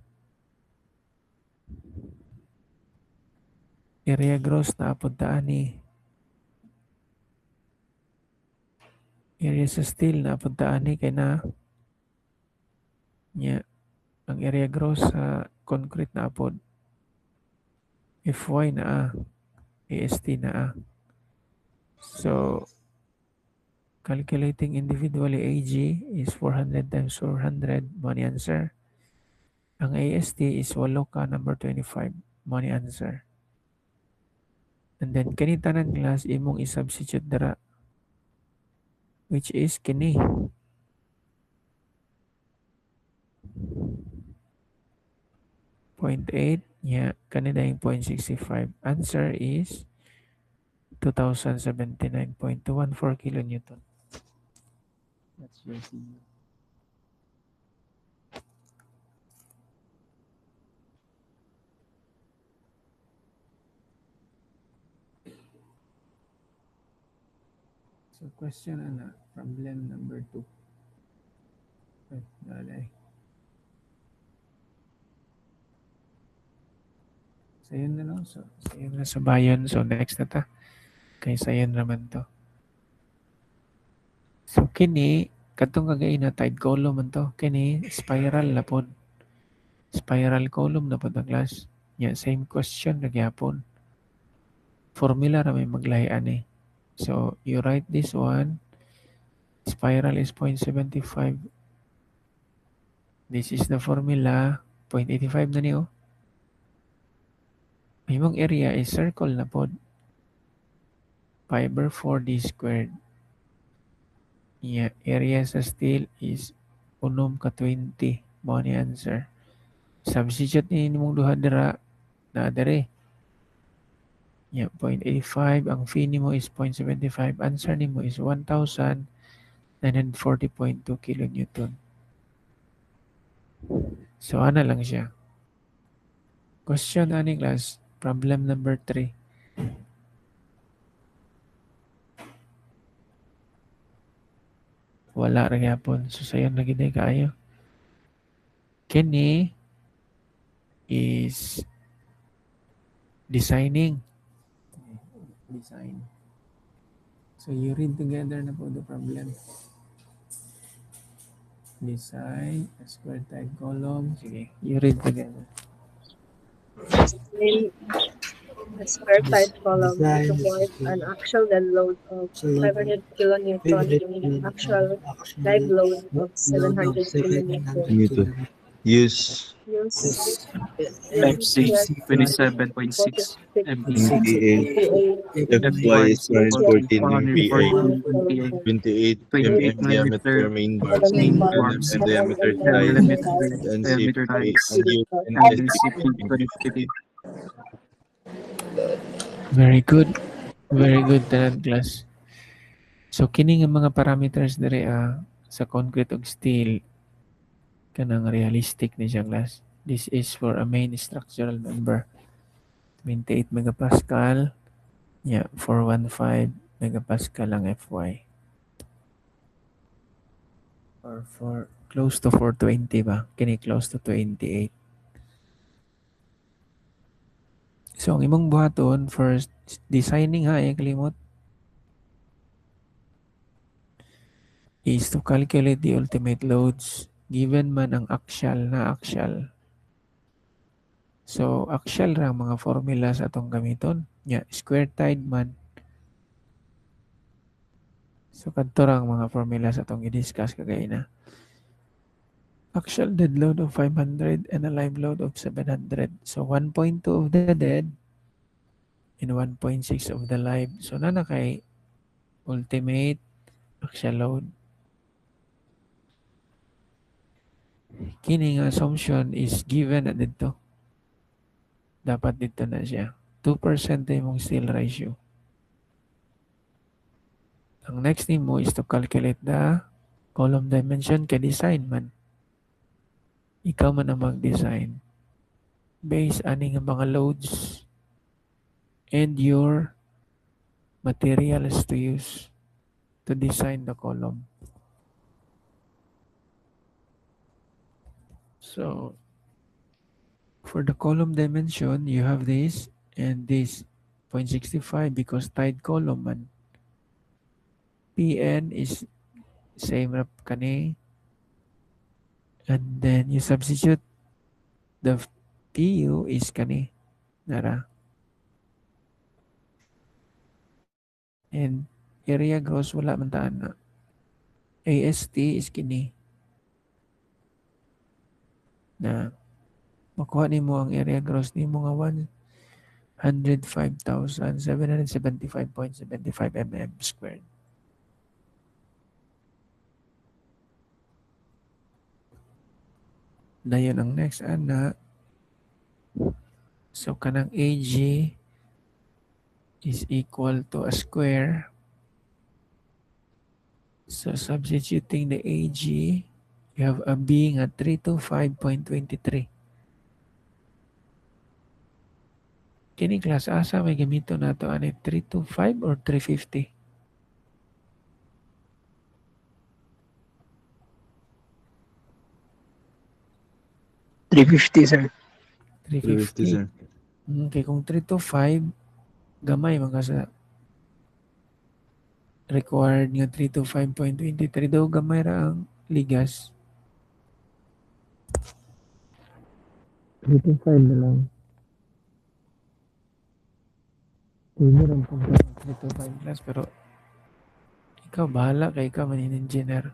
area gross na apuntaan ni area sa steel na apuntaan ni kay na ang area gross sa concrete na apod FY na AST na So, calculating individually AG is 400 times 400, money answer. Ang AST is 8 ka number 25, money answer. And then, kani tanan class, imong i-substitute dara, which is kini. 0.8. Yeah, kanina yung 0.65. Answer is 2079.214 kilonewton. That's your CU. So question problem number 2. Nalay. So yun na lang. So yun na sa bayan. So next na ta. Kaysa yun naman to. So kini, katong kagay na tide column man to. Kini, spiral na po. Spiral column na po na class. Yeah, same question na gyapon. Formula na may maglahian eh. So you write this one. Spiral is 0.75. This is the formula. 0.85 na niyo. Imong area is circle na po. Fiber 4D squared. Yeah, area sa steel is 1 ka 20. Mo ni answer. Substitute ni mong duha dira na dere. Yeah, 0.85. Ang fee nimo is 0.75. Answer nimo is 1,940.2 kilonewton. So, ano lang siya. Question ani class. Problem number 3. Wala rin yapon. So, sayo na gina kaayo. Kini is designing. Design. So, you read together na po the problem. Design, a square tide column. Sige, you read together. A square type column Design supports an actual dead load of So, 500 kilonewton and an actual live load of 700 kilonewton. Newton. Use Use FC 27.6 MPa. MPa. Fy is 114 MPa. 28 28 mm diameter main bars. Main 10 bars. mm diameter 10 ties. millimeter And diameter CPA. ties. And and CP. CP 2050. Very good. Very good, Tanan class. So, kini nga mga parameters dere sa concrete ug steel kanang realistic ni siya class. This is for a main structural member. 28 megapascal. Yeah, 415 megapascal ang Fy. Or for close to 420 ba? Kini close to 28. So, ang imong buhaton, first, designing kalimot, is to calculate the ultimate loads given man ang axial na axial. So, axial ra mga formula sa atong gamiton. Yeah, square tide man. So, kadto ra ang mga formula sa atong i-discuss kagay na. Axial dead load of 500 and a live load of 700. So, 1.2 of the dead and 1.6 of the live. So, na kay ultimate axial load. Kining assumption is given na dito. Dapat dito na siya. 2% imong steel ratio. Ang next thing mo is to calculate the column dimension kay design man. Ikaw man ang mag-design. Based aning mga loads and your materials to use to design the column. So, for the column dimension, you have this and this 0.65 because tide column man. Pn is same rap kani. And then you substitute the Pu is kani. Nara. And area gross wala man taan na. AST is kini. Na makuha ni mo ang area gross ni mo nga 105,775.75 mm squared. Dayon ang next ana So kanang AG is equal to a square. So substituting the AG, you have a B nga 325.23. Kini class, asa may gamito na to? Ano 325 or 350? 350, sir. 350. sir. Okay, kung 325, gamay mga sa required nga 325.23 daw gamay ra ang ligas. 325 na lang. Pwede rin pong 325 class, pero ikaw bahala kay ikaw manin engineer.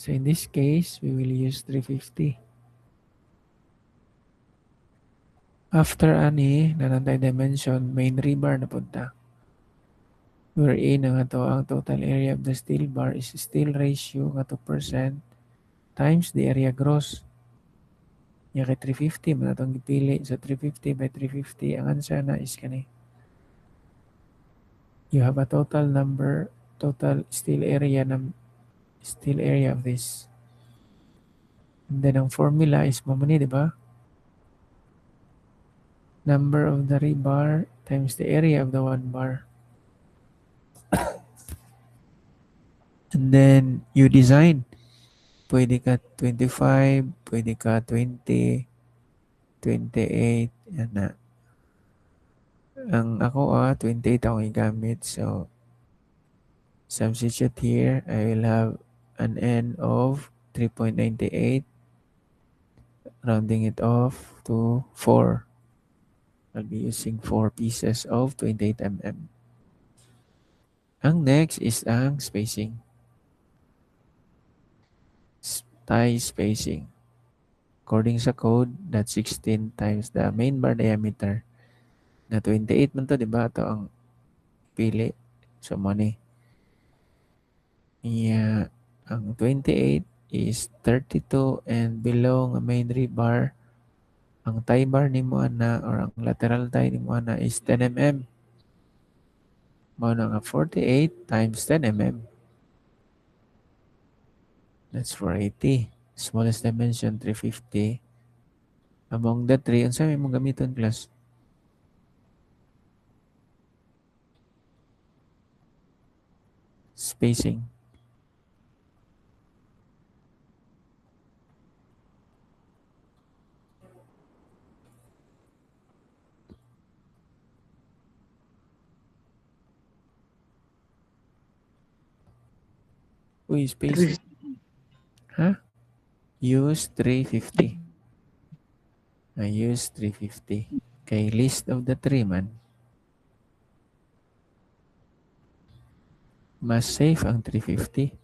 So in this case, we will use 350. After ani, nanantay dimension, main rebar na punta. Wherein ang ato ang total area of the steel bar is steel ratio nga 2% times the area gross. Nya kay 350 man atong gipili. So 350 by 350 ang answer na is kani. You have a total steel area of this. And then ang formula is mamani, di ba? Number of the rebar times the area of the one bar. And then you design. Pwede ka 25, pwede ka 20, 28, yan na. Ang ako 28 akong igamit. So, substitute here, I will have an N of 3.98, rounding it off to 4. I'll be using 4 pieces of 28 mm. Ang next is ang spacing. Tie spacing. According sa code, that's 16 times the main bar diameter. Na 28 man to, di ba? Ito ang pili. So, money. Yeah, ang 28 is 32 and below ng main rebar, ang tie bar ni mo ana or ang lateral tie ni mo ana is 10 mm. Mao na nga 48 times 10 mm. That's 480. Smallest dimension 350. Among the three, unsa may mong gamiton class? Spacing. Uy, spacing. Ha? Use 350. I use 350. Okay, list of the three man. Mas safe ang 350.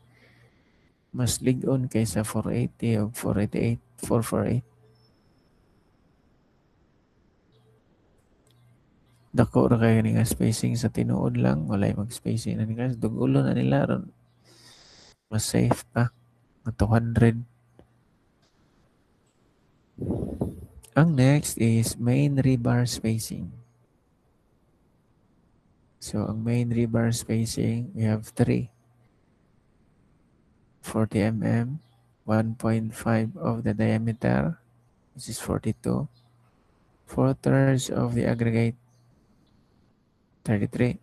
Mas ligon kaysa 480 o 488, 448. Dako ra kay nga spacing sa tinuod lang, walay mag-spacing na nila. Dugulo na nila ron. Mas safe pa. 200. Ang next is main rebar spacing. So, ang main rebar spacing, we have 3. 40 mm, 1.5 of the diameter, which is 42. 4/3 of the aggregate, 33.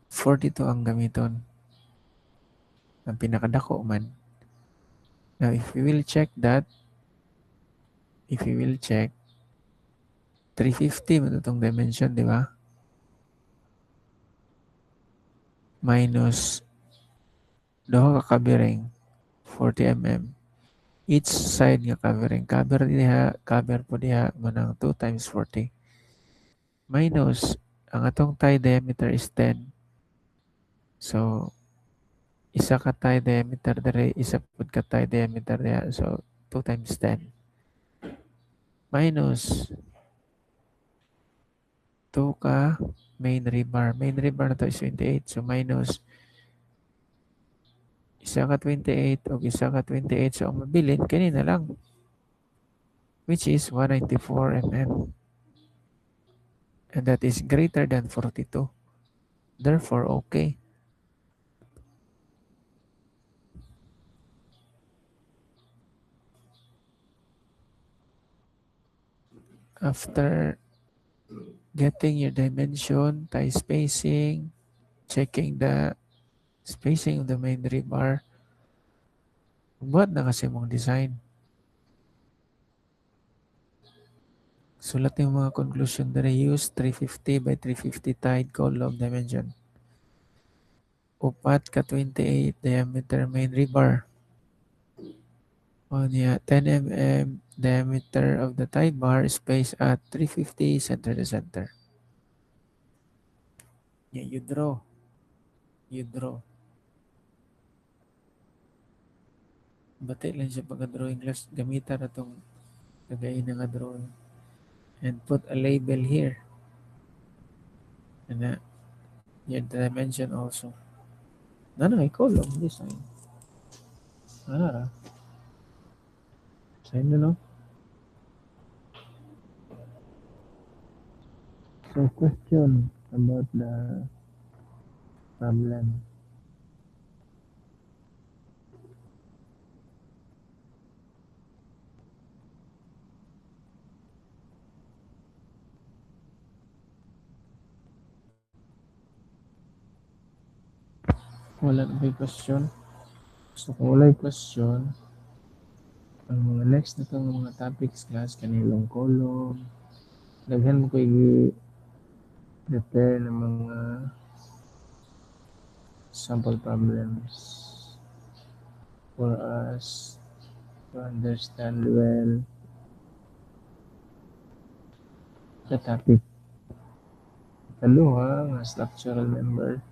42 ang gamiton. Ang pinakadako man. Now, if we will check that, 350 man itong dimension, di ba? Minus doha ka covering, 40 mm. Each side nga covering. Cover po diha manang 2 times 40. Minus, ang atong tie diameter is 10. So, isa ka tie diameter dire, isa po ka tie diameter diha. So, 2 times 10. Minus 2 ka main rebar. Main rebar na to is 28. So, minus isa ka 28 o isa ka 28 sa mabilin, kanina lang. Which is 194 mm. And that is greater than 42. Therefore, okay. After getting your dimension, tie spacing, checking the spacing of the main rebar, buhat na kasi mong design. Sulat yung mga conclusion there. Use 350 by 350 tied column dimension. Upat ka 28 diameter main rebar. On 10 mm diameter of the tie bar space at 350 center to center. Yeah, you draw. You draw. Bati lang siya pagka-drawing class. Gamitan na itong tagayin na drawing. And put a label here. And your dimension also. Nanay, column design. Ra. Sign na, no? So, question about the problem. Wala na may question. So, kung wala yung question, ang mga next na itong mga topics class, kanilong column, daghan mo ko i-prepare ng mga sample problems for us to understand well the topic. Kaluha, nga structural member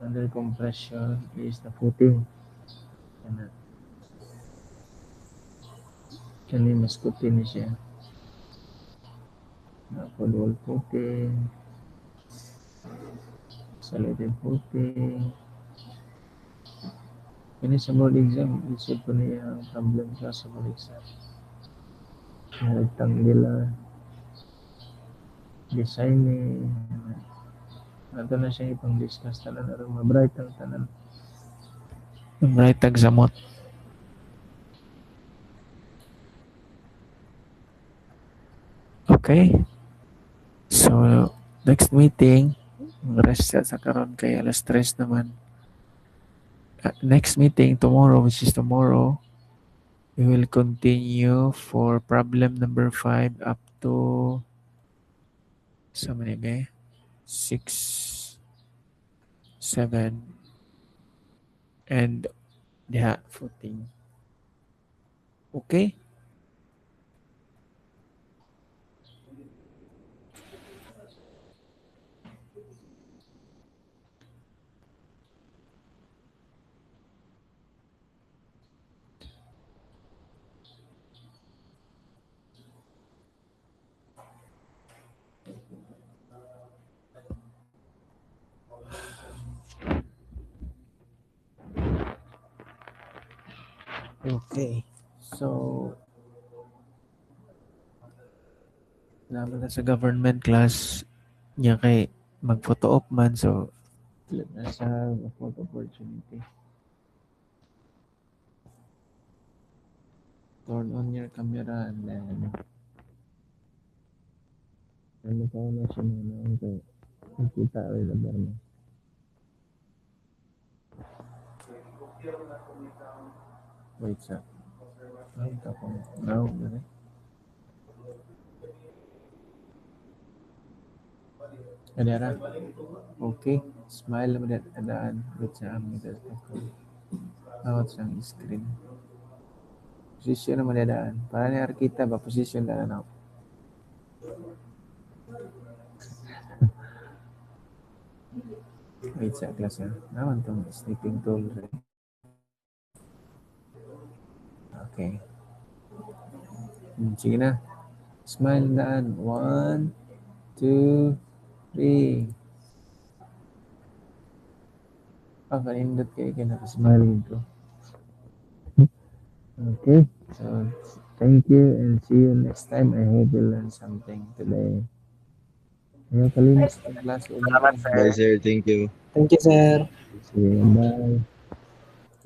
under compression is the footing. Kani mas kutin ni siya. Wall footing, solid footing. Kani sa board exam, isip ko niya ang problem sa board exam. Rectangular designing. Ato na siya ipang-discuss tanan aron ma-bright ang tanan. Bright ang zamot. Okay. So, next meeting, rest siya sa karon kay alas 3 naman. Next meeting, tomorrow, which is tomorrow, we will continue for problem number 5 up to sa mani ba? 6, 7, and the footing. Okay? Okay. So, naman na sa government class niya kay mag-photo op man. So, nasa photo opportunity. Turn on your camera and then ano pa na siya naman kay nakita rin na ba mo. Wait sa. Ay, tapos. Now, gano'n. Kadera. Okay. Smile mo na adaan. Wait sa amin. Awat sa screen. Position na mo na adaan. Para niya kita ba? Position na ako. Wait sa class ha. Naman itong snipping tool. Okay. Sige na. Smile daan. 1, 2, 3. Kanindot kayo nakasmile ko. Okay. So thank you and see you next time. I hope you learned something today. Ayaw kalinis itong klase ulit. Salamat, sir. Bye, sir. Thank you. Thank you, sir. See you. Bye.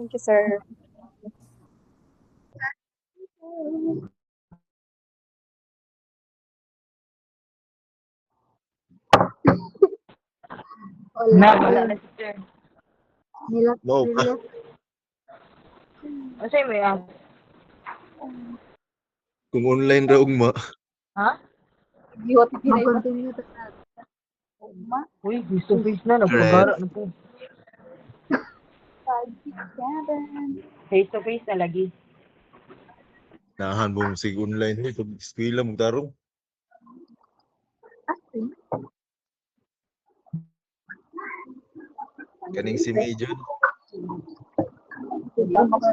Thank you, sir. Wala na siya. Nilap, No, nilap. Ano sa'yo mo yan? kung online raw ugma. Giwat pinay pa. Mag-continue to sa Uy, face to face na. Nagpagara na po. 5, 6, 7. Face to face na lagi. Nahan mo sig online. Uy, pag eskwela mo tarong. Kaning si May Jud.